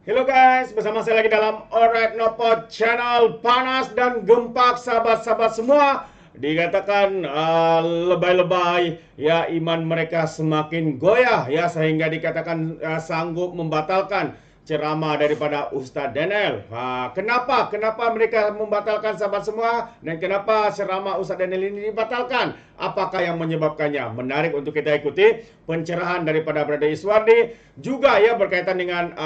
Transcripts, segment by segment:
Hello guys, bersama saya lagi dalam Alright Nopo Channel. Panas dan gempak sahabat-sahabat semua. Dikatakan lebay-lebay, ya iman mereka semakin goyah, ya sehingga dikatakan sanggup membatalkan ceramah daripada Ustaz Daniel. Kenapa mereka membatalkan sahabat semua, dan kenapa ceramah Ustaz Daniel ini dibatalkan? Apakah yang menyebabkannya? Menarik untuk kita ikuti pencerahan daripada Brother Iswardi, juga ya berkaitan dengan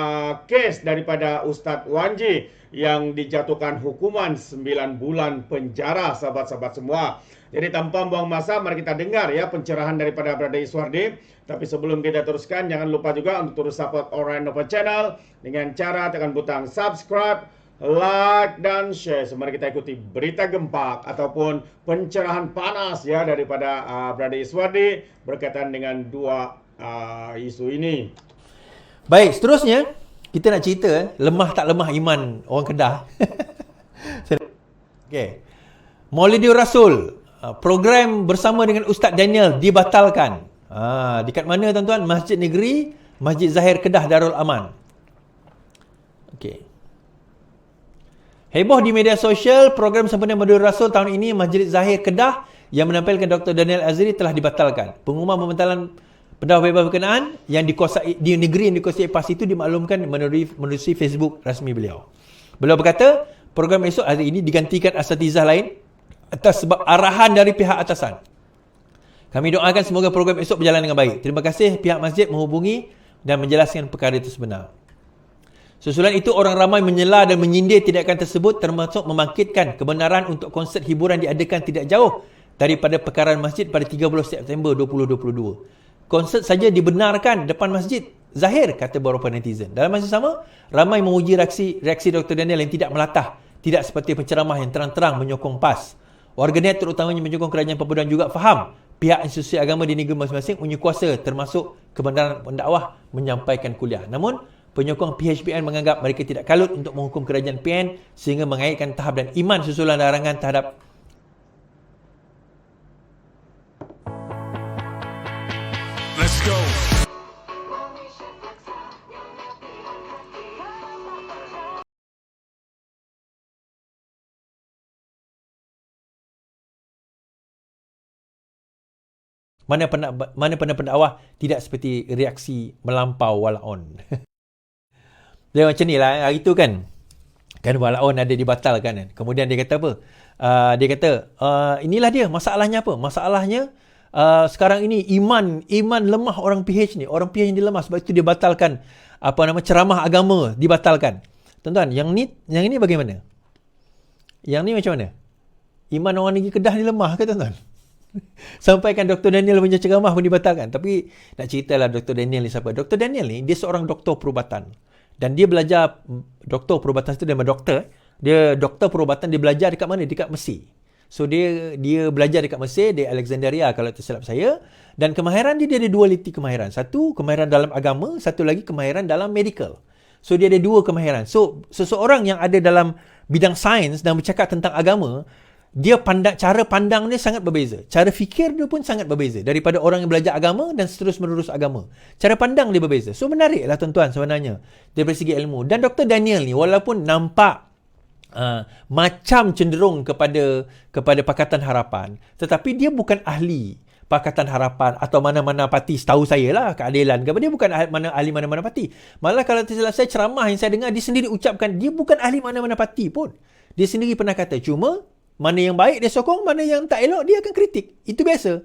kes daripada Ustaz Wanji yang dijatuhkan hukuman 9 bulan penjara sahabat-sahabat semua. Jadi tanpa buang masa, mari kita dengar ya pencerahan daripada Brother Iswardi. Tapi sebelum kita teruskan, jangan lupa juga untuk terus support Alright Nopo Channel dengan cara tekan butang subscribe, like, dan share. So, mari kita ikuti berita gempak ataupun pencerahan panas ya daripada Brother Iswardi berkaitan dengan dua isu ini. Baik, seterusnya kita nak cerita lemah tak lemah iman orang Kedah. Okey. Maulidur Rasul, program bersama dengan Ustaz Daniel dibatalkan. Dekat mana tuan-tuan? Masjid Negeri, Masjid Zahir Kedah Darul Aman. Okey. Heboh di media sosial, program sempena Maulidur Rasul tahun ini Masjid Zahir Kedah yang menampilkan Dr. Daniel Azri telah dibatalkan. Pengumuman pembatalan pendaftaran bebas berkenaan yang dikuasai di negeri yang dikuasai PAS itu dimaklumkan menerusi Facebook rasmi beliau. Beliau berkata, program esok hari ini digantikan asatizah lain atas sebab arahan dari pihak atasan. Kami doakan semoga program esok berjalan dengan baik. Terima kasih pihak masjid menghubungi dan menjelaskan perkara itu sebenar. Susulan itu, orang ramai menyela dan menyindir tindakan tersebut, termasuk membangkitkan kebenaran untuk konsert hiburan diadakan tidak jauh daripada pekaran masjid pada 30 September 2022. Konsert saja dibenarkan depan masjid Zahir, kata beberapa netizen. Dalam masa sama, ramai memuji reaksi Dr. Daniel yang tidak melatah, tidak seperti penceramah yang terang-terang menyokong PAS. Warganet terutamanya menyokong kerajaan Perbudakan juga faham pihak institusi agama di negeri masing-masing punya kuasa termasuk kebenaran pendakwah menyampaikan kuliah. Namun, penyokong PHPN menganggap mereka tidak kalut untuk menghukum kerajaan PN sehingga mengaitkan tahap dan iman susulan larangan terhadap Let's go. mana pendakwah tidak seperti reaksi melampau walaon. Dia macam ni lah hari tu kan walaon ada dibatalkan kan. Kemudian dia kata apa? Dia kata inilah dia masalahnya apa? Masalahnya sekarang ini iman lemah orang PH ni. Orang PH ni lemah, sebab itu dia batalkan ceramah agama dibatalkan. Tuan-tuan, yang ni bagaimana? Yang ni macam mana? Iman orang negeri Kedah ni lemah ke tuan-tuan? Sampaikan Dr. Daniel punya ceramah pun dibatalkan. Tapi nak ceritalah Dr. Daniel ni siapa? Dr. Daniel ni dia seorang doktor perubatan. Dan dia belajar doktor perubatan itu dengan doktor. Dia doktor perubatan, dia belajar dekat mana? Dekat Mesir. So dia belajar dekat Mesir, di Alexandria kalau tersilap saya. Dan kemahiran dia ada dua liti kemahiran. Satu kemahiran dalam agama, satu lagi kemahiran dalam medical. So dia ada dua kemahiran. So seseorang yang ada dalam bidang sains dan bercakap tentang agama, dia cara pandang dia sangat berbeza. Cara fikir dia pun sangat berbeza daripada orang yang belajar agama dan seterus menerus agama. Cara pandang dia berbeza. So menariklah tuan-tuan sebenarnya dari segi ilmu. Dan Dr. Daniel ni walaupun nampak macam cenderung kepada Pakatan Harapan, tetapi dia bukan ahli Pakatan Harapan atau mana-mana parti. Setahu saya lah, keadilan ke, dia bukan ahli mana-mana parti. Malah kalau tersilap saya, ceramah yang saya dengar dia sendiri ucapkan dia bukan ahli mana-mana parti pun. Dia sendiri pernah kata, cuma mana yang baik dia sokong, mana yang tak elok dia akan kritik. Itu biasa.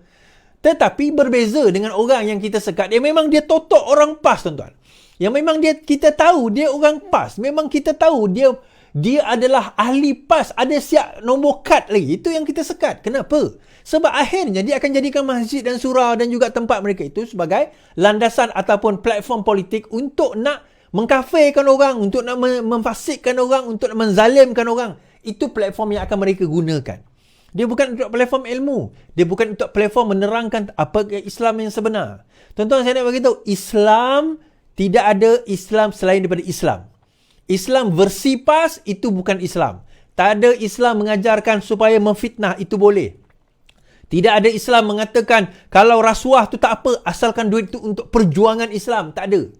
Tetapi berbeza dengan orang yang kita sekat. Memang dia totok orang PAS tuan-tuan. Yang memang kita tahu dia orang PAS. Memang kita tahu dia adalah ahli PAS. Ada siap nombor kad lagi. Itu yang kita sekat. Kenapa? Sebab akhirnya dia akan jadikan masjid dan surau dan juga tempat mereka itu sebagai landasan ataupun platform politik untuk nak mengkafirkan orang, untuk nak memfasikkan orang, untuk nak menzalimkan orang. Itu platform yang akan mereka gunakan. Dia bukan untuk platform ilmu. Dia bukan untuk platform menerangkan apa Islam yang sebenar. Tuan-tuan, saya nak beritahu, Islam, tidak ada Islam selain daripada Islam. Islam versi PAS, itu bukan Islam. Tak ada Islam mengajarkan supaya memfitnah, itu boleh. Tidak ada Islam mengatakan kalau rasuah tu tak apa, asalkan duit tu untuk perjuangan Islam. Tak ada.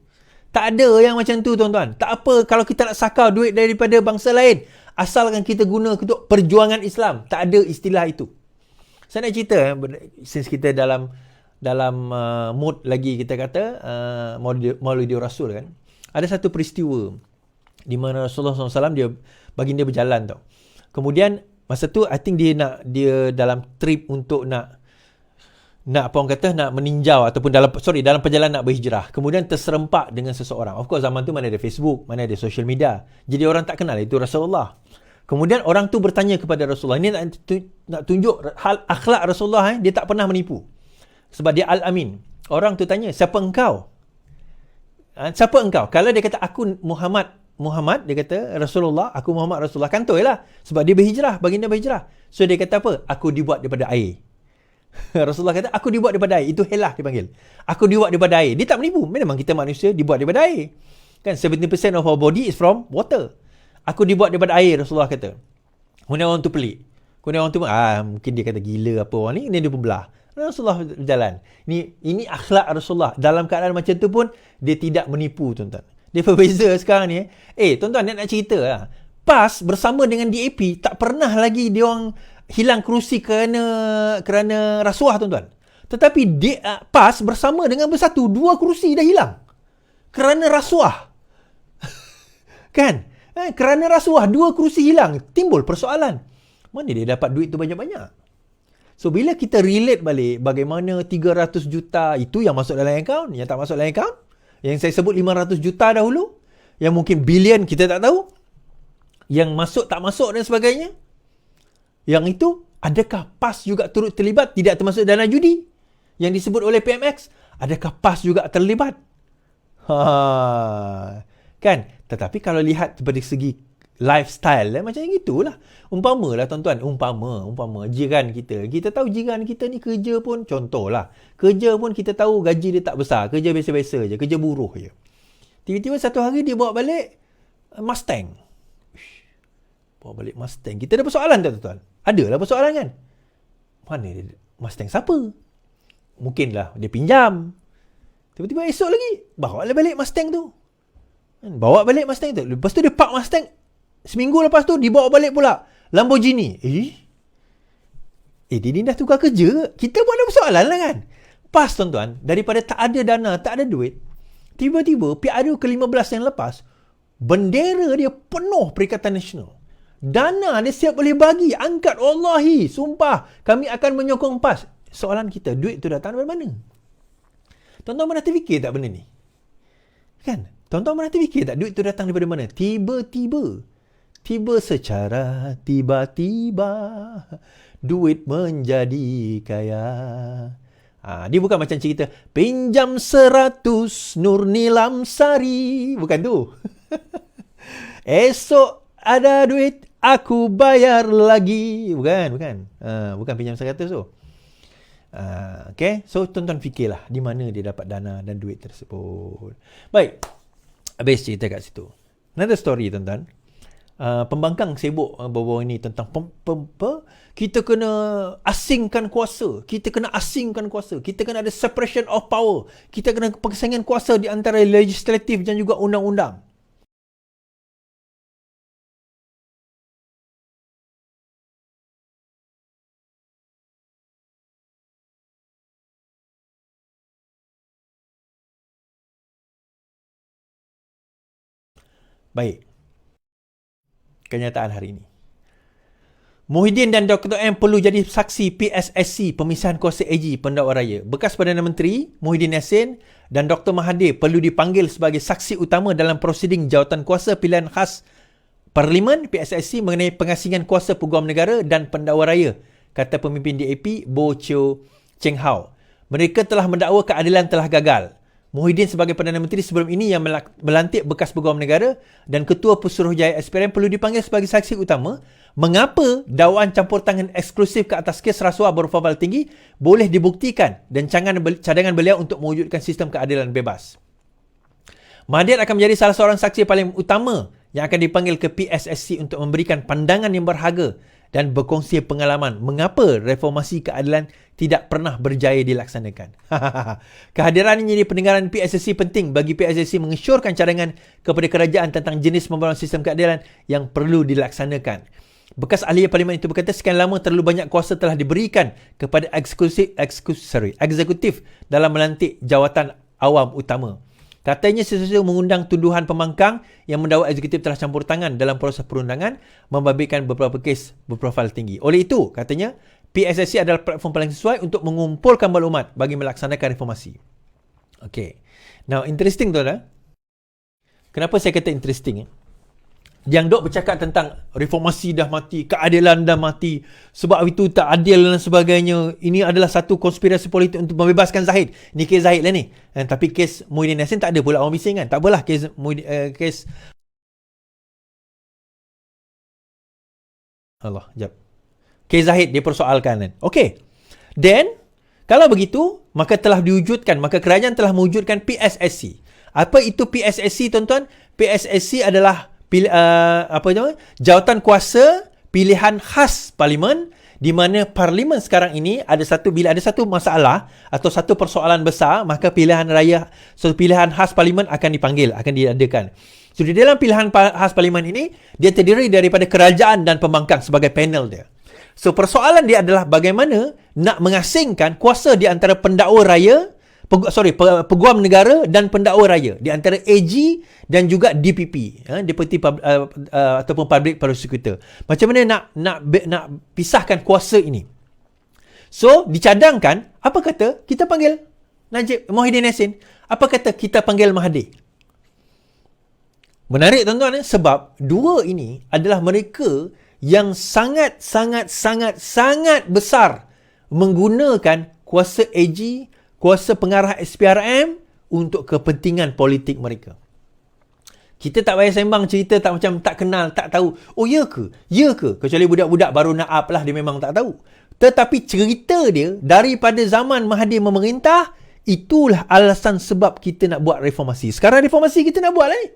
Tak ada yang macam tu, tuan-tuan. Tak apa kalau kita nak sakau duit daripada bangsa lain, asalkan kita guna untuk perjuangan Islam. Tak ada istilah itu. Saya nak cerita, since kita dalam mood lagi, kita kata Maulidi Rasul kan. Ada satu peristiwa di mana Rasulullah SAW baginda berjalan tau. Kemudian masa tu I think dia dalam trip untuk nak apa orang kata, nak meninjau ataupun dalam perjalanan nak berhijrah. Kemudian terserempak dengan seseorang. Of course zaman tu mana ada Facebook, mana ada social media. Jadi orang tak kenal itu Rasulullah. Kemudian orang tu bertanya kepada Rasulullah. Ini nak tunjuk hal akhlak Rasulullah. Dia tak pernah menipu. Sebab dia Al-Amin. Orang tu tanya, siapa engkau? Siapa engkau? Kalau dia kata aku Muhammad, dia kata Rasulullah, aku Muhammad Rasulullah, kantoi lah. Sebab dia berhijrah, baginda berhijrah. So dia kata apa? Aku dibuat daripada air. Rasulullah kata, aku dibuat daripada air. Itu helah dipanggil. Aku dibuat daripada air. Dia tak menipu. Memang kita manusia dibuat daripada air. Kan 70% of our body is from water. Aku dibuat daripada air, Rasulullah kata. Kemudian orang tu pelik. Kemudian orang tu, mungkin dia kata gila apa orang ni. Kemudian dia pun belah. Rasulullah berjalan. Ini akhlak Rasulullah. Dalam keadaan macam tu pun, dia tidak menipu, tuan-tuan. Dia berbeza sekarang ni. Tuan-tuan, nak cerita lah. PAS bersama dengan DAP, tak pernah lagi dia orang hilang kerusi kerana rasuah, tuan-tuan. Tetapi PAS bersama dengan Bersatu, 2 kerusi dah hilang. Kerana rasuah. Kan? Kerana rasuah, 2 kerusi hilang. Timbul persoalan. Mana dia dapat duit tu banyak-banyak? So, bila kita relate balik bagaimana 300 juta itu yang masuk dalam akaun, yang tak masuk dalam akaun, yang saya sebut 500 juta dahulu, yang mungkin bilion kita tak tahu, yang masuk tak masuk dan sebagainya, yang itu, adakah PAS juga turut terlibat, tidak termasuk dana judi yang disebut oleh PMX? Adakah PAS juga terlibat? Kan? Tetapi kalau lihat dari segi lifestyle, macam yang gitulah. Umpama lah, tuan-tuan, umpama jiran kita tahu jiran kita ni kerja pun, contohlah, kerja pun kita tahu gaji dia tak besar, kerja biasa-biasa je, kerja buruh je. Tiba-tiba satu hari dia bawa balik Mustang. Bawa balik Mustang. Kita ada persoalan tak, tuan-tuan? Adalah persoalan kan? Mana dia? Mustang siapa? Mungkinlah dia pinjam. Tiba-tiba esok lagi bawa balik Mustang tu. Bawa balik Mustang tu. Lepas tu dia park Mustang. Seminggu lepas tu dibawa balik pula Lamborghini. Dia ni dah tukar kerja. Kita pun ada persoalan lah kan? Pas, tuan-tuan, daripada tak ada dana, tak ada duit, tiba-tiba PRU ke-15 yang lepas, bendera dia penuh Perikatan Nasional. Dana dia siap boleh bagi. Angkat, wallahi, sumpah, kami akan menyokong PAS. Soalan kita, duit tu datang dari mana? Tuan-tuan pernah terfikir tak benda ni? Kan? Tuan-tuan pernah terfikir tak duit tu datang daripada mana? Tiba secara tiba-tiba duit menjadi kaya. Dia bukan macam cerita pinjam 100 Nur Nilam Sari. Bukan tu. Esok ada duit aku bayar lagi. Bukan. Bukan pinjam 100 tu. Okay. So tuan-tuan fikirlah di mana dia dapat dana dan duit tersebut. Baik. Habis cerita kat situ. Another story, tuan-tuan. Pembangkang sibuk bawa ini tentang kita kena asingkan kuasa. Kita kena ada separation of power. Kita kena persaingan kuasa di antara legislatif dan juga undang-undang. Baik. Kenyataan hari ini. Muhyiddin dan Dr. M perlu jadi saksi PSSC pemisahan kuasa AG Pendakwa Raya. Bekas Perdana Menteri Muhyiddin Yassin dan Dr. Mahathir perlu dipanggil sebagai saksi utama dalam prosiding jawatan kuasa pilihan khas Parlimen PSSC mengenai pengasingan kuasa peguam negara dan pendakwa raya, kata pemimpin DAP Bo Cheng Hao. Mereka telah mendakwa keadilan telah gagal. Muhyiddin sebagai Perdana Menteri sebelum ini yang melantik bekas peguam negara dan Ketua Pesuruhjaya SPRM perlu dipanggil sebagai saksi utama mengapa dakwaan campur tangan eksklusif ke atas kes rasuah berprofil tinggi boleh dibuktikan dan cadangan beliau untuk mewujudkan sistem keadilan bebas. Mahathir akan menjadi salah seorang saksi paling utama yang akan dipanggil ke PSSC untuk memberikan pandangan yang berharga dan berkongsi pengalaman mengapa reformasi keadilan tidak pernah berjaya dilaksanakan. Kehadirannya di pendengaran PSSC penting bagi PSSC mengesyorkan cadangan kepada kerajaan tentang jenis pembangunan sistem keadilan yang perlu dilaksanakan. Bekas ahli parlimen itu berkata sekian lama terlalu banyak kuasa telah diberikan kepada eksekutif dalam melantik jawatan awam utama. Katanya sesuatu mengundang tuduhan pembangkang yang mendakwa eksekutif telah campur tangan dalam proses perundangan, membabitkan beberapa kes berprofil tinggi. Oleh itu, katanya, PSSC adalah platform paling sesuai untuk mengumpulkan maklumat bagi melaksanakan reformasi. Okay. Now, interesting tu dah. Kenapa saya kata interesting? Yang dok bercakap tentang reformasi dah mati, keadilan dah mati, sebab itu tak adil dan sebagainya. Ini adalah satu konspirasi politik untuk membebaskan Zahid. Ni kes Zahid lah ni. Tapi kes Muhyiddin Yassin tak ada pula orang bising kan. Tak apalah kes kes Zahid dia persoalkan kan. Okay. Then, kalau begitu, maka telah diwujudkan, maka kerajaan telah mewujudkan PSSC. Apa itu PSSC tuan-tuan? PSSC adalah jawatan kuasa pilihan khas parlimen, di mana parlimen sekarang ini bila ada satu masalah atau satu persoalan besar, maka pilihan khas parlimen akan dipanggil, akan diadakan. So di dalam pilihan khas parlimen ini dia terdiri daripada kerajaan dan pembangkang sebagai panel dia. So persoalan dia adalah bagaimana nak mengasingkan kuasa di antara pendakwa raya, peguam negara dan pendakwa raya di antara AG dan juga DPP, Deputy ataupun Public Prosecutor. Macam mana nak pisahkan kuasa ini? So dicadangkan, apa kata kita panggil Najib Muhyiddin Yassin? Apa kata kita panggil Mahathir? Menarik tuan-tuan, sebab dua ini adalah mereka yang sangat besar menggunakan kuasa AG, kuasa pengarah SPRM untuk kepentingan politik mereka. Kita tak payah sembang cerita tak macam tak kenal, tak tahu. Oh ya ke? Ya ke? Kecuali budak-budak baru nak up lah, dia memang tak tahu. Tetapi cerita dia daripada zaman Mahathir memerintah, itulah alasan sebab kita nak buat reformasi. Sekarang reformasi kita nak buat lah ni.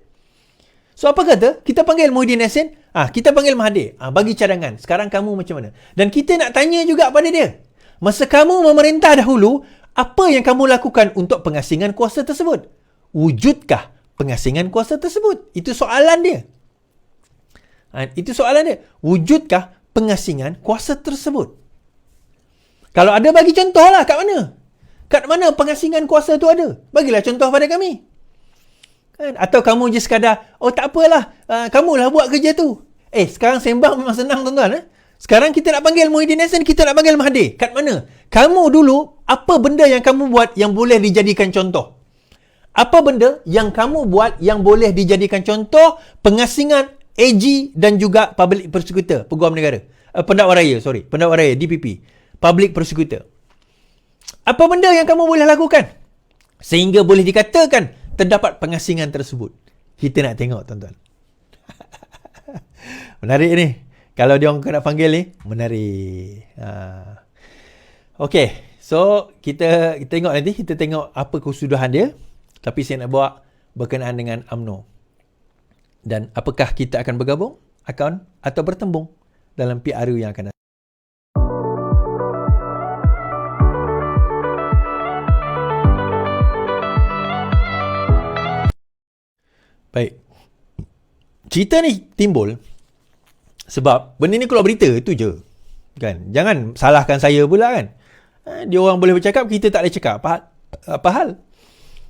So apa kata? Kita panggil Muhyiddin Yassin, kita panggil Mahathir. Bagi cadangan. Sekarang kamu macam mana? Dan kita nak tanya juga pada dia. Masa kamu memerintah dahulu, apa yang kamu lakukan untuk pengasingan kuasa tersebut? Wujudkah pengasingan kuasa tersebut? Itu soalan dia. Itu soalan dia. Wujudkah pengasingan kuasa tersebut? Kalau ada, bagi contoh lah. Kat mana? Kat mana pengasingan kuasa tu ada? Bagilah contoh pada kami. Atau kamu je sekadar, oh tak apalah, kamulah buat kerja tu. Sekarang sembang memang senang tuan-tuan. Sekarang kita nak panggil Muhyiddin Yassin, kita nak panggil Mahathir. Kat mana? Kamu dulu, apa benda yang kamu buat yang boleh dijadikan contoh? Apa benda yang kamu buat yang boleh dijadikan contoh pengasingan AG dan juga Public Prosecutor, peguam negara? Pendakwa raya, DPP. Public Prosecutor. Apa benda yang kamu boleh lakukan sehingga boleh dikatakan terdapat pengasingan tersebut? Kita nak tengok tuan-tuan. Menarik ni. Kalau dia orang nak panggil ni, menarik. Okay. So, kita tengok nanti. Kita tengok apa kesudahan dia. Tapi saya nak bawa berkenaan dengan UMNO. Dan apakah kita akan bergabung atau bertembung dalam PRU yang akan datang. Baik. Cerita ni timbul sebab benda ni keluar berita, itu je. Kan? Jangan salahkan saya pula kan. Dia orang boleh bercakap, kita tak boleh cakap. Apa hal?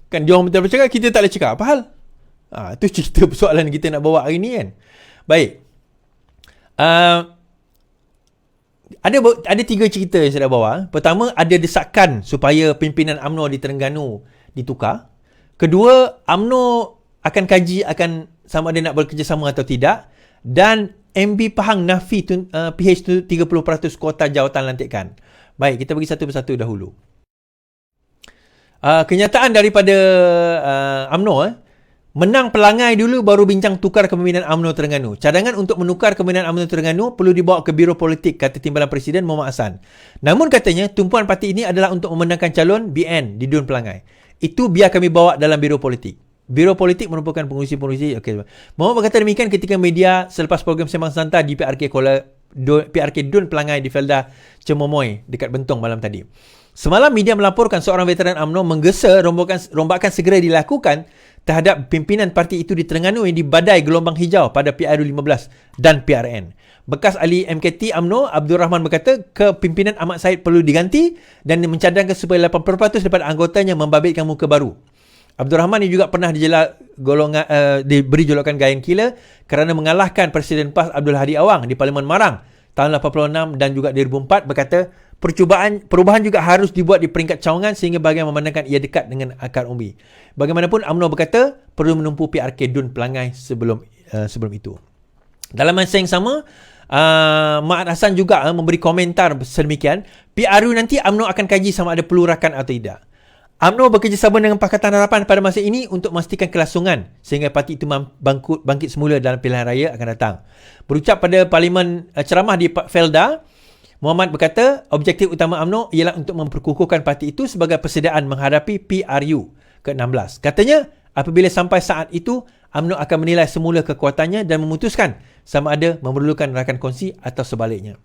Kan dia orang betul bercakap, kita tak boleh cakap. Apa hal? Itu cerita persoalan kita nak bawa hari ni kan. Baik. Ada 3 cerita yang saya dah bawa. Pertama, ada desakan supaya pimpinan UMNO di Terengganu ditukar. Kedua, UMNO akan kaji sama ada nak bekerjasama atau tidak. Dan MB Pahang nafi PH 30% kuota jawatan lantikan. Baik, kita bagi satu persatu dahulu. Kenyataan daripada UMNO, menang pelangai dulu baru bincang tukar kepimpinan UMNO Terengganu. Cadangan untuk menukar kepimpinan UMNO Terengganu perlu dibawa ke Biro Politik, kata Timbalan Presiden Muhammad Hassan. Namun katanya tumpuan parti ini adalah untuk memenangkan calon BN di Dun Pelangai. Itu biar kami bawa dalam Biro Politik. Biro Politik merupakan pengurusi-pengurusi. Okey. Muhammad berkata demikian ketika media selepas program Sembang Santai di PRK Dun Pelangai di Felda Cemomoy dekat Bentong malam tadi. Semalam media melaporkan seorang veteran UMNO menggesa rombakan segera dilakukan terhadap pimpinan parti itu di Terengganu di badai gelombang hijau pada PRU 15 dan PRN. Bekas ahli MKT UMNO Abdul Rahman berkata kepimpinan Ahmad Said perlu diganti dan mencadangkan supaya 80% daripada anggotanya membabitkan muka baru. Abdul Rahman ini juga pernah diberi julukan Gayan Killer kerana mengalahkan Presiden PAS Abdul Hadi Awang di Parlimen Marang tahun 86 dan juga 2004. Berkata perubahan juga harus dibuat di peringkat cawangan sehingga bahagian memandangkan ia dekat dengan akar umbi. Bagaimanapun UMNO berkata perlu menumpu PRK Dun Pelangai sebelum itu. Dalam masa yang sama, Mat Hassan juga memberi komentar sedemikian. PRU nanti UMNO akan kaji sama ada perlu rakan atau tidak. UMNO bekerjasama dengan Pakatan Harapan pada masa ini untuk memastikan kelangsungan sehingga parti itu bangkit semula dalam pilihan raya akan datang. Berucap pada Parlimen ceramah di Felda, Muhammad berkata objektif utama UMNO ialah untuk memperkukuhkan parti itu sebagai persediaan menghadapi PRU ke-16. Katanya apabila sampai saat itu UMNO akan menilai semula kekuatannya dan memutuskan sama ada memerlukan rakan kongsi atau sebaliknya.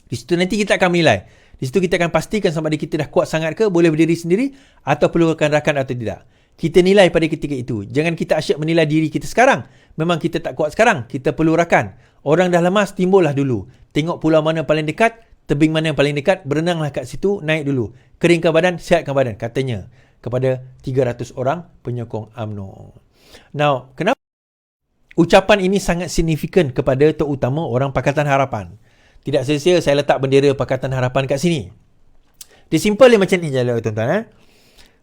Di situ nanti kita akan menilai. Di situ kita akan pastikan sama ada kita dah kuat sangat ke, boleh berdiri sendiri atau perlukan rakan atau tidak. Kita nilai pada ketika itu. Jangan kita asyik menilai diri kita sekarang. Memang kita tak kuat sekarang, kita perlu rakan. Orang dah lemas, timbullah dulu. Tengok pulau mana paling dekat, tebing mana yang paling dekat, berenanglah kat situ, naik dulu. Keringkan badan, sihatkan badan, katanya kepada 300 orang penyokong UMNO. Now, kenapa ucapan ini sangat signifikan kepada terutama orang Pakatan Harapan? Tidak sia-sia saya letak bendera Pakatan Harapan kat sini. Dia simple dia macam ni je tuan-tuan.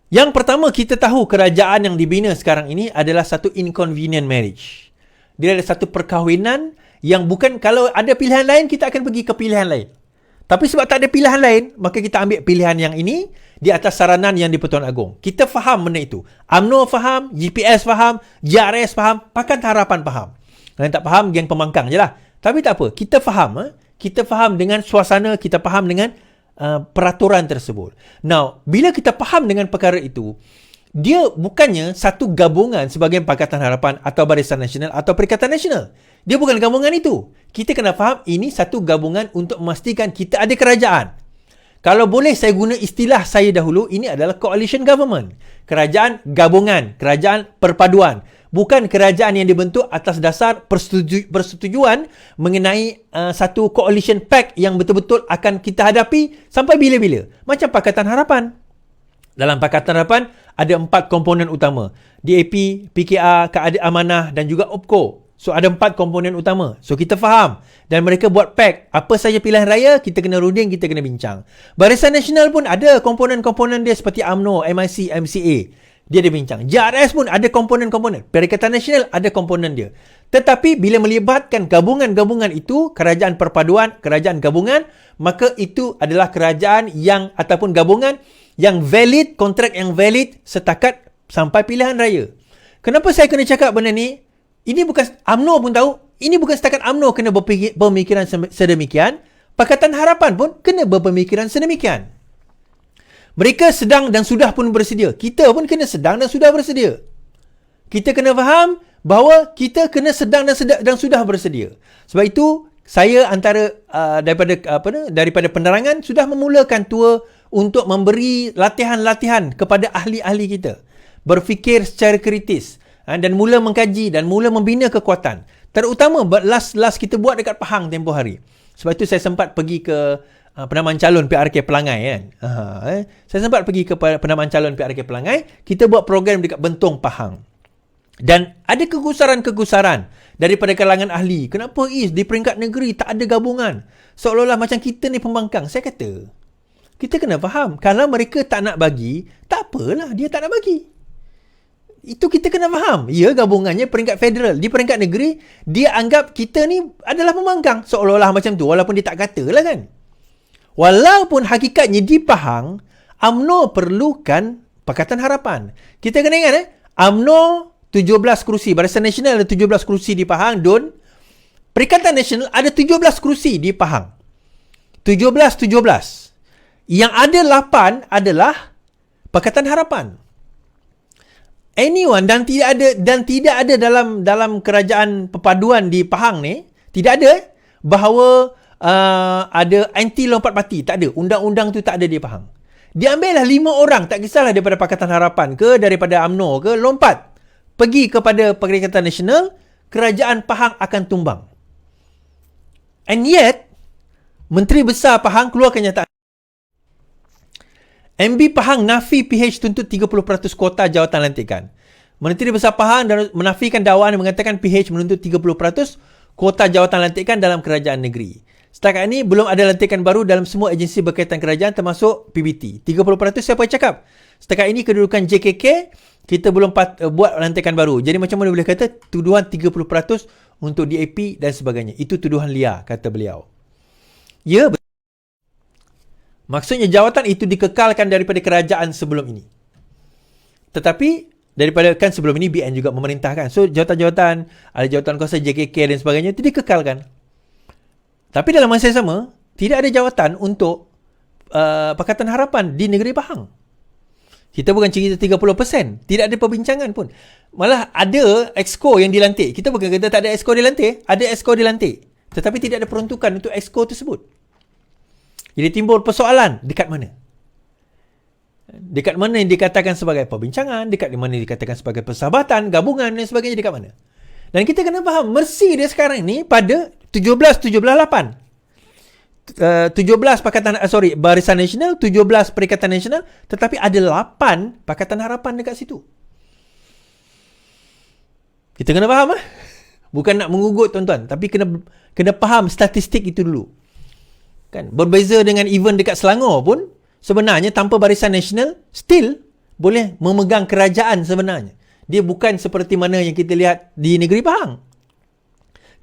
Yang pertama, kita tahu kerajaan yang dibina sekarang ini adalah satu inconvenient marriage. Dia ada satu perkahwinan yang bukan, kalau ada pilihan lain kita akan pergi ke pilihan lain. Tapi sebab tak ada pilihan lain, maka kita ambil pilihan yang ini di atas saranan yang di-Pertuan Agong. Kita faham benda itu. UMNO faham, GPS faham, JRS faham, Pakatan Harapan faham. Yang tak faham, geng pembangkang je lah. Tapi tak apa, kita faham. Kita faham dengan suasana, kita faham dengan peraturan tersebut. Now, bila kita faham dengan perkara itu, dia bukannya satu gabungan sebagai Pakatan Harapan atau Barisan Nasional atau Perikatan Nasional. Dia bukan gabungan itu. Kita kena faham ini satu gabungan untuk memastikan kita ada kerajaan. Kalau boleh saya guna istilah saya dahulu, ini adalah coalition government. Kerajaan gabungan, kerajaan perpaduan. Bukan kerajaan yang dibentuk atas dasar persetujuan mengenai satu coalition pact yang betul-betul akan kita hadapi sampai bila-bila. Macam Pakatan Harapan. Dalam Pakatan Harapan ada 4 komponen utama. DAP, PKR, Keadaan Amanah dan juga OPCO. So ada 4 komponen utama. So kita faham. Dan mereka buat pact. Apa saja pilihan raya, kita kena runding, kita kena bincang. Barisan Nasional pun ada komponen-komponen dia seperti UMNO, MIC, MCA. Dia ada bincang. JRS pun ada komponen-komponen. Perikatan Nasional ada komponen dia. Tetapi bila melibatkan gabungan-gabungan itu, kerajaan perpaduan, kerajaan gabungan, maka itu adalah kerajaan yang ataupun gabungan yang valid, kontrak yang valid setakat sampai pilihan raya. Kenapa saya kena cakap benda ni? Ini bukan UMNO pun tahu. Ini bukan setakat UMNO kena berpemikiran sedemikian. Pakatan Harapan pun kena berpemikiran sedemikian. Mereka sedang dan sudah pun bersedia. Kita pun kena sedang dan sudah bersedia. Kita kena faham bahawa kita kena sedang dan sudah bersedia. Sebab itu, saya antara daripada penerangan sudah memulakan tour untuk memberi latihan-latihan kepada ahli-ahli kita. Berfikir secara kritis dan mula mengkaji dan mula membina kekuatan. Terutama last kita buat dekat Pahang tempoh hari. Sebab itu saya sempat pergi ke penamaan calon PRK Pelangai kan. Saya sempat pergi ke penamaan calon PRK Pelangai. Kita buat program dekat Bentong Pahang. Dan ada kegusaran-kegusaran daripada kalangan ahli. Kenapa di peringkat negeri tak ada gabungan? Seolah-olah macam kita ni pembangkang. Saya kata, kita kena faham. Kalau mereka tak nak bagi, tak apalah dia tak nak bagi. Itu kita kena faham. Ya, gabungannya peringkat federal. Di peringkat negeri, dia anggap kita ni adalah pembangkang. Seolah-olah macam tu. Walaupun dia tak katalah kan. Walaupun hakikatnya di Pahang, UMNO perlukan Pakatan Harapan. Kita kena ingat UMNO 17 kerusi. Barisan Nasional ada 17 kerusi di Pahang. Perikatan Nasional ada 17 kerusi di Pahang. 17. Yang ada 8 adalah Pakatan Harapan. anyone dan tidak ada dalam kerajaan perpaduan di Pahang ni, tidak ada bahawa ada anti lompat parti. Tak ada. Undang-undang tu tak ada di Pahang. Diambillah 5 orang, tak kisahlah daripada Pakatan Harapan ke, daripada UMNO ke, lompat pergi kepada Perikatan Nasional, kerajaan Pahang akan tumbang. And yet, Menteri Besar Pahang keluar kenyataan. MB Pahang nafi PH tuntut 30% kuota jawatan lantikan. Menteri Besar Pahang menafikan dakwaan yang mengatakan PH menuntut 30% kuota jawatan lantikan dalam kerajaan negeri. Setakat ini belum ada lantikan baru dalam semua agensi berkaitan kerajaan termasuk PBT. 30% siapa yang cakap? Setakat ini kedudukan JKK kita belum buat lantikan baru. Jadi macam mana boleh kata tuduhan 30% untuk DAP dan sebagainya. Itu tuduhan liar, kata beliau. Ya, betul. Maksudnya jawatan itu dikekalkan daripada kerajaan sebelum ini. Tetapi daripada kan sebelum ini BN juga memerintahkan. So jawatan-jawatan, ada jawatan kuasa JKK dan sebagainya itu dikekalkan. Tapi dalam masa yang sama, tidak ada jawatan untuk Pakatan Harapan di negeri Pahang. Kita bukan cerita 30%. Tidak ada perbincangan pun. Malah ada exco yang dilantik. Kita bukan kata tak ada exco dilantik. Ada exco dilantik. Tetapi tidak ada peruntukan untuk exco tersebut. Jadi timbul persoalan, dekat mana? Dekat mana yang dikatakan sebagai perbincangan, dekat mana yang dikatakan sebagai persahabatan, gabungan dan sebagainya, dekat mana? Dan kita kena faham, Mercy dia sekarang ni pada 17 Barisan Nasional, 17 Perikatan Nasional, tetapi ada 8 Pakatan Harapan dekat situ. Kita kena faham Bukan nak mengugut tuan-tuan, tapi kena faham statistik itu dulu. Kan, berbeza dengan event dekat Selangor pun sebenarnya tanpa Barisan Nasional still boleh memegang kerajaan sebenarnya. Dia bukan seperti mana yang kita lihat di negeri Pahang.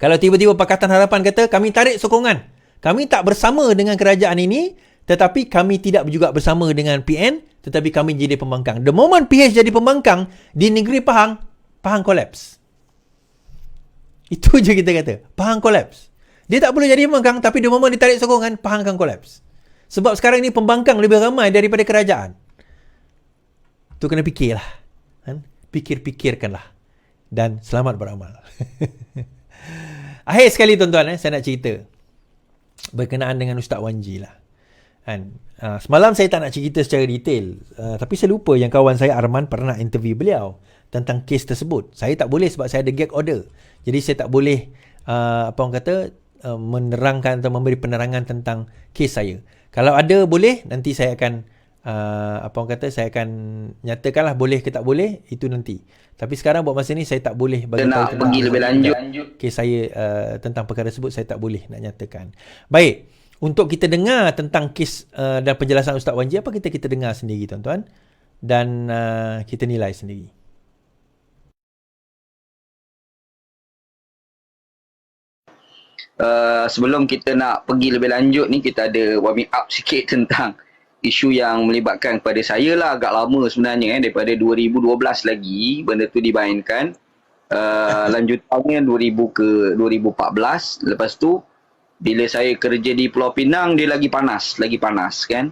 Kalau tiba-tiba Pakatan Harapan kata kami tarik sokongan, kami tak bersama dengan kerajaan ini, tetapi kami tidak juga bersama dengan PN, tetapi kami jadi pembangkang. The moment PH jadi pembangkang di negeri Pahang, Pahang collapse. Itu je kita kata, Pahang collapse. Dia tak boleh jadi pembangkang, tapi the moment ditarik sokongan, Pahang akan collapse. Sebab sekarang ni pembangkang lebih ramai daripada kerajaan. Tu kena fikirlah. Kan? Fikir-fikirkanlah. Dan selamat beramal. Akhir sekali tuan-tuan, saya nak cerita. Berkenaan dengan Ustaz Wanji lah. Kan? Semalam saya tak nak cerita secara detail. Tapi saya lupa yang kawan saya Arman pernah interview beliau tentang kes tersebut. Saya tak boleh sebab saya ada gag order. Jadi saya tak boleh menerangkan atau memberi penerangan tentang kes saya. Kalau ada boleh, nanti saya akan saya akan nyatakanlah boleh ke tak boleh, itu nanti. Tapi sekarang buat masa ni saya tak boleh bagi tahu tentang pergi lebih lanjut kes saya tentang perkara tersebut, saya tak boleh nak nyatakan. Baik, untuk kita dengar tentang kes dan penjelasan Ustaz Wanji, apa kita dengar sendiri tuan-tuan, dan kita nilai sendiri. Sebelum kita nak pergi lebih lanjut ni, kita ada warming up sikit tentang isu yang melibatkan kepada saya lah agak lama sebenarnya daripada 2012 lagi benda tu dimainkan. Lanjutannya 2000 ke 2014. Lepas tu bila saya kerja di Pulau Pinang, dia lagi panas kan.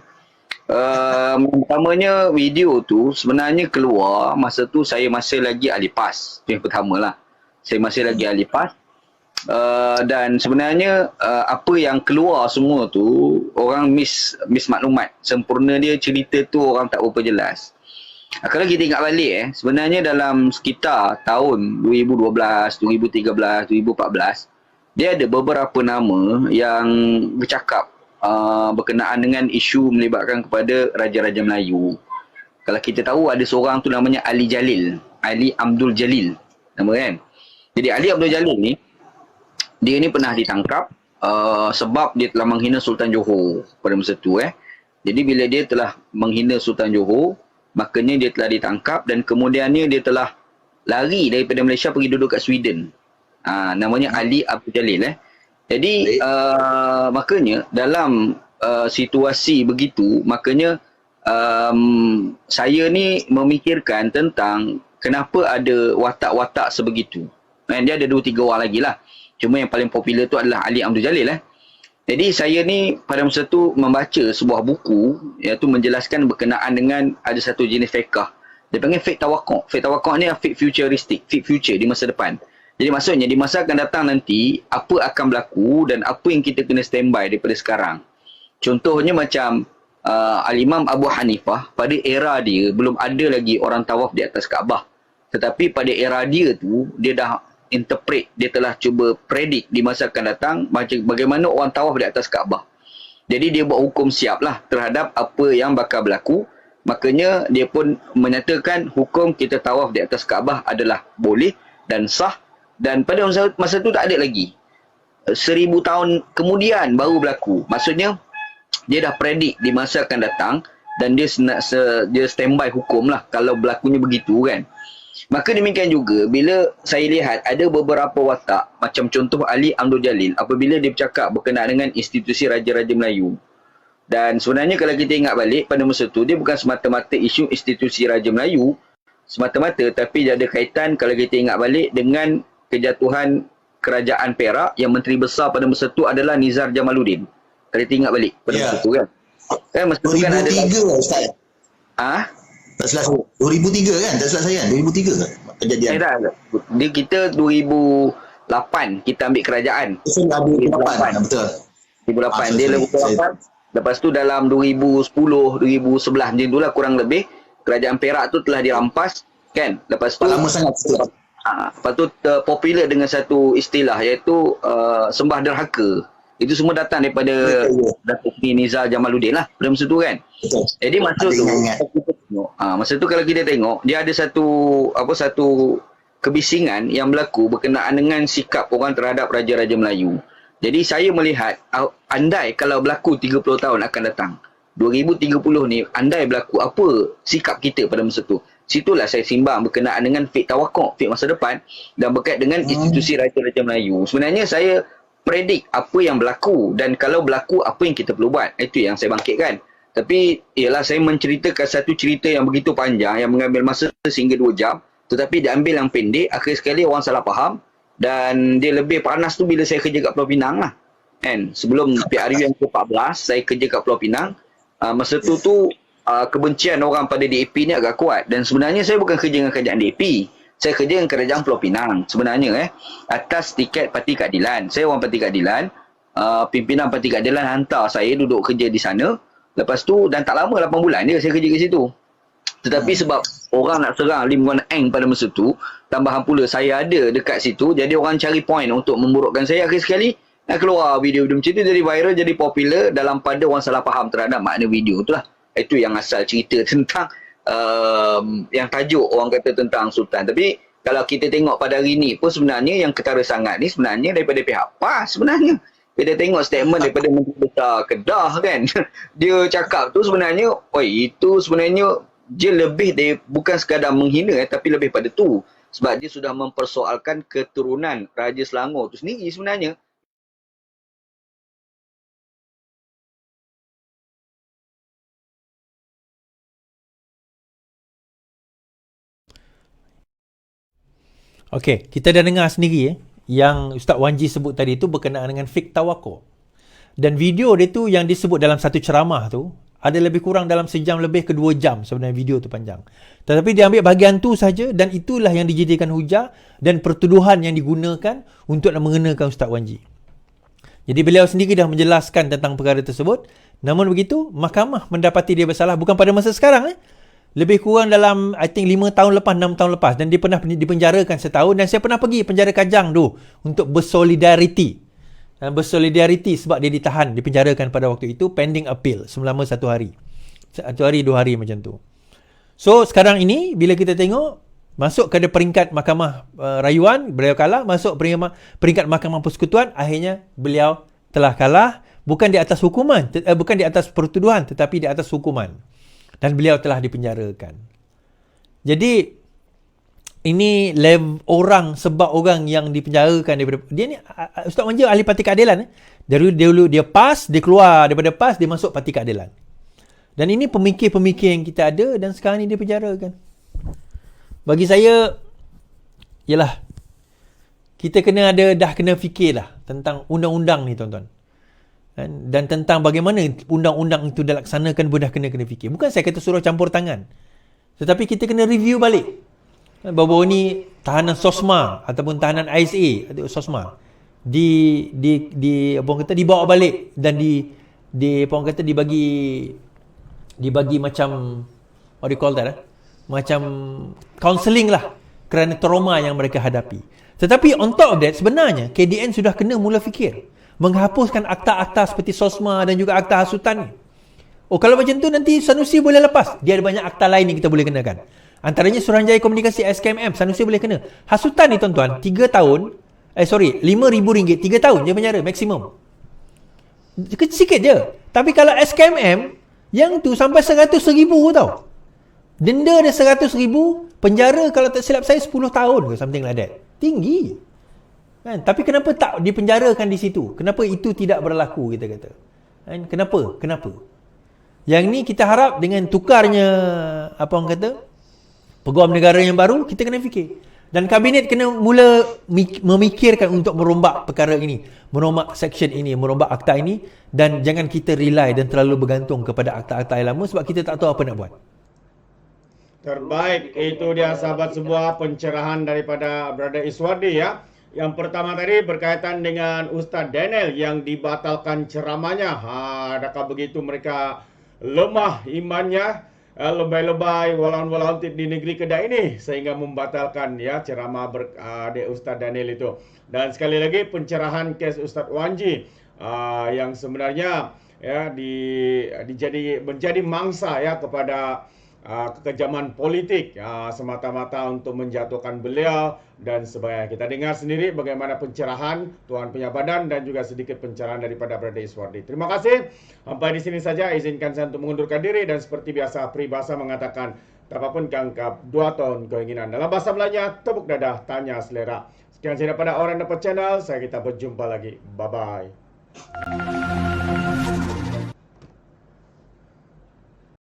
Pertamanya video tu sebenarnya keluar masa tu saya masih lagi ahli PAS. Itu yang pertama lah. Saya masih lagi ahli PAS. Dan sebenarnya apa yang keluar semua tu orang miss maklumat. Sempurna dia cerita tu orang tak berapa jelas. Kalau kita ingat balik sebenarnya dalam sekitar tahun 2012, 2013, 2014 dia ada beberapa nama yang bercakap berkenaan dengan isu melibatkan kepada Raja-Raja Melayu. Kalau kita tahu ada seorang tu namanya Ali Abdul Jalil nama kan. Jadi Ali Abdul Jalil ni dia ni pernah ditangkap sebab dia telah menghina Sultan Johor pada masa tu Jadi bila dia telah menghina Sultan Johor, makanya dia telah ditangkap dan kemudiannya dia telah lari daripada Malaysia pergi duduk kat Sweden. Namanya Ali Abdul Jalil Jadi makanya dalam situasi begitu, makanya saya ni memikirkan tentang kenapa ada watak-watak sebegitu. Dia ada 2-3 orang lagi lah. Cuma yang paling popular tu adalah Ali Abdul Jalil Jadi saya ni pada masa tu membaca sebuah buku iaitu menjelaskan berkenaan dengan ada satu jenis fiqh Dia panggil fake tawakuk. Fake tawakuk ni fake futuristic, fake future di masa depan. Jadi maksudnya di masa akan datang nanti, apa akan berlaku dan apa yang kita kena standby daripada sekarang. Contohnya macam Al-Imam Abu Hanifah, pada era dia belum ada lagi orang tawaf di atas Kaabah. Tetapi pada era dia tu, dia dah interpret, dia telah cuba predict di masa akan datang bagaimana orang tawaf di atas Kaabah. Jadi dia buat hukum siap lah terhadap apa yang bakal berlaku. Makanya dia pun menyatakan hukum kita tawaf di atas Kaabah adalah boleh dan sah. Dan pada masa tu tak ada lagi. 1000 tahun kemudian baru berlaku. Maksudnya dia dah predik di masa akan datang dan dia standby hukum lah kalau berlakunya begitu kan. Maka demikian juga bila saya lihat ada beberapa watak macam contoh Ali Abdul Jalil apabila dia bercakap berkenaan dengan institusi Raja-Raja Melayu. Dan sebenarnya kalau kita ingat balik pada masa tu dia bukan semata-mata isu institusi Raja Melayu semata-mata, tapi dia ada kaitan kalau kita ingat balik dengan kejatuhan kerajaan Perak yang menteri besar pada masa tu adalah Nizar Jamaluddin. Kalau kita ingat balik pada masa tu kan. Kan masa tu kan ada 2003 Ustaz. Tak silap saya. 2003 kan? Tak silap saya kan? 2003 kan? Kejadian. Dia kita 2008 kita ambil kerajaan. Saya ada 2008. Betul. 2008 dia 2008. Lepas tu dalam 2010, 2011 macam itulah kurang lebih kerajaan Perak tu telah dirampas kan. Lepas tu lama sangat betul. Lepas tu popular dengan satu istilah iaitu sembah derhaka. Itu semua datang daripada Datuk Seri Nizar Jamaluddin lah pada masa tu kan. Betul. Jadi masa tu kalau kita tengok dia ada satu kebisingan yang berlaku berkenaan dengan sikap orang terhadap Raja-Raja Melayu. Jadi saya melihat andai kalau berlaku 30 tahun akan datang 2030 ni, andai berlaku apa sikap kita pada masa tu. Situlah saya simbang berkenaan dengan fake tawakuk, fake masa depan dan berkait dengan institusi Raja-Raja Melayu. Sebenarnya saya predik apa yang berlaku dan kalau berlaku apa yang kita perlu buat. Itu yang saya bangkitkan. Tapi ialah saya menceritakan satu cerita yang begitu panjang yang mengambil masa sehingga 2 jam tetapi diambil yang pendek, akhir sekali orang salah faham dan dia lebih panas tu bila saya kerja kat Pulau Pinang lah. Kan? Sebelum PRU yang ke-14 saya kerja kat Pulau Pinang. Masa tu kebencian orang pada DAP ni agak kuat dan sebenarnya saya bukan kerja dengan kerajaan DAP. Saya kerja dengan kerajaan Pulau Pinang sebenarnya atas tiket Parti Keadilan. Saya orang Parti Keadilan, pimpinan Parti Keadilan hantar saya duduk kerja di sana. Lepas tu dan tak lama 8 bulan je saya kerja kat situ. Tetapi sebab orang nak serang Lim Guan Eng pada masa tu, tambahan pula saya ada dekat situ, jadi orang cari point untuk memburukkan saya. Akhir sekali keluar video-video macam tu jadi viral, jadi popular dalam pada orang salah faham terhadap makna video tu lah. Itu yang asal cerita tentang yang tajuk orang kata tentang Sultan. Tapi kalau kita tengok pada hari ni pun sebenarnya yang ketara sangat ni sebenarnya daripada pihak PAS sebenarnya. Kita tengok statement daripada Menteri Besar Kedah kan. Dia cakap tu sebenarnya, itu sebenarnya dia lebih dari bukan sekadar menghina tapi lebih pada tu. Sebab dia sudah mempersoalkan keturunan Raja Selangor tu sendiri sebenarnya. Okey, kita dah dengar sendiri yang Ustaz Wanji sebut tadi tu berkenaan dengan fake tawakuk. Dan video dia tu yang disebut dalam satu ceramah tu ada lebih kurang dalam sejam lebih ke 2 jam sebenarnya video tu panjang. Tetapi dia ambil bahagian tu saja dan itulah yang dijadikan hujah dan pertuduhan yang digunakan untuk nak mengenakan Ustaz Wanji. Jadi beliau sendiri dah menjelaskan tentang perkara tersebut. Namun begitu, mahkamah mendapati dia bersalah bukan pada masa sekarang lebih kurang dalam I think 5 tahun lepas, 6 tahun lepas dan dia pernah dipenjarakan setahun dan saya pernah pergi penjara Kajang tu untuk bersolidariti sebab dia ditahan, dipenjarakan pada waktu itu pending appeal selama 1 hari 2 hari macam tu. So sekarang ini bila kita tengok masuk ke peringkat mahkamah rayuan, beliau kalah, masuk peringkat mahkamah persekutuan, akhirnya beliau telah kalah bukan di atas hukuman, bukan di atas pertuduhan tetapi di atas hukuman. Dan beliau telah dipenjarakan. Jadi ini orang sebab orang yang dipenjarakan daripada dia ni Ustaz Wanji ahli Parti Keadilan Dari dulu dia PAS, dia keluar daripada PAS, dia masuk Parti Keadilan. Dan ini pemikir-pemikir yang kita ada dan sekarang ni dia penjarakan. Bagi saya ialah kita dah kena fikirlah tentang undang-undang ni tuan-tuan. Dan tentang bagaimana undang-undang itu dilaksanakan pun dah kena fikir. Bukan saya kata suruh campur tangan. Tetapi kita kena review balik. Baru-baru ni tahanan SOSMA ataupun tahanan ISA atau SOSMA apa orang kata dibawa balik dan apa orang kata dibagi macam what do you call that macam counselling lah kerana trauma yang mereka hadapi. Tetapi on top of that, sebenarnya KDN sudah kena mula fikir menghapuskan akta-akta seperti SOSMA dan juga akta hasutan ni. Oh, kalau macam tu nanti Sanusi boleh lepas. Dia ada banyak akta lain yang kita boleh kenakan. Antaranya Suruhanjaya Komunikasi SKMM, Sanusi boleh kena. Hasutan ni tuan-tuan, 3 tahun, RM5,000, 3 tahun je penjara maksimum. Sikit je. Tapi kalau SKMM, yang tu sampai RM100,000 tau. Denda dia RM100,000, penjara kalau tak silap saya 10 tahun ke something like that. Tinggi. Kan? Tapi kenapa tak dipenjarakan di situ? Kenapa itu tidak berlaku, kita kata? Kan? Kenapa? Yang ni kita harap dengan tukarnya apa orang kata peguam negara yang baru, kita kena fikir. Dan kabinet kena mula memikirkan untuk merombak perkara ini, merombak section ini, merombak akta ini, dan jangan kita rely dan terlalu bergantung kepada akta-akta yang lama sebab kita tak tahu apa nak buat. Terbaik, itu dia sahabat semua pencerahan daripada Brother Iswardi ya. Yang pertama tadi berkaitan dengan Ustaz Daniel yang dibatalkan ceramahnya. Adakah begitu mereka lemah imannya, lebay-lebay walaun-walaun di negeri Kedah ini sehingga membatalkan ya ceramah Ustaz Daniel itu. Dan sekali lagi pencerahan kes Ustaz Wanji yang sebenarnya ya menjadi mangsa ya kepada kekejaman politik semata-mata untuk menjatuhkan beliau dan sebagainya. Kita dengar sendiri bagaimana pencerahan Tuan Penyabadan dan juga sedikit pencerahan daripada Brother Iswardi. Terima kasih. Sampai di sini saja, izinkan saya untuk mengundurkan diri dan seperti biasa peribahasa mengatakan apapun kangkap 2 tahun keinginan. Dalam bahasa Melayu, tepuk dadah, tanya selera. Sekian saja daripada Orang Dapat Channel. Kita berjumpa lagi. Bye-bye.